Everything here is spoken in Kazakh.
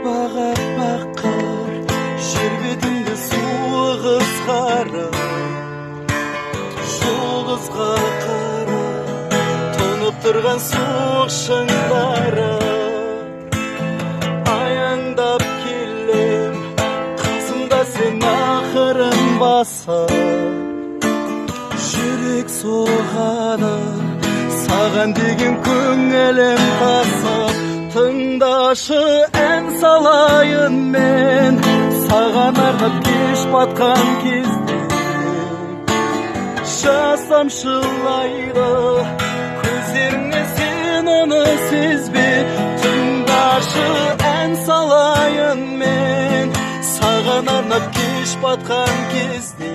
Аппақ аппақ қар жер бетінде суық ызғары, жұлдызға қара тұнып тұрған суық шыңдары. Аяңдап келем қасымда сен ақырын басар, жүрек соғады саған деген көңілім тасып. Тыңдашы, ән салайын мен саған арнап кеш батқан кезде. Жасам жылайды көздеріңе, сен оны сезбе. Тыңдашы, ән салайын мен саған арнап кеш батқан кезде.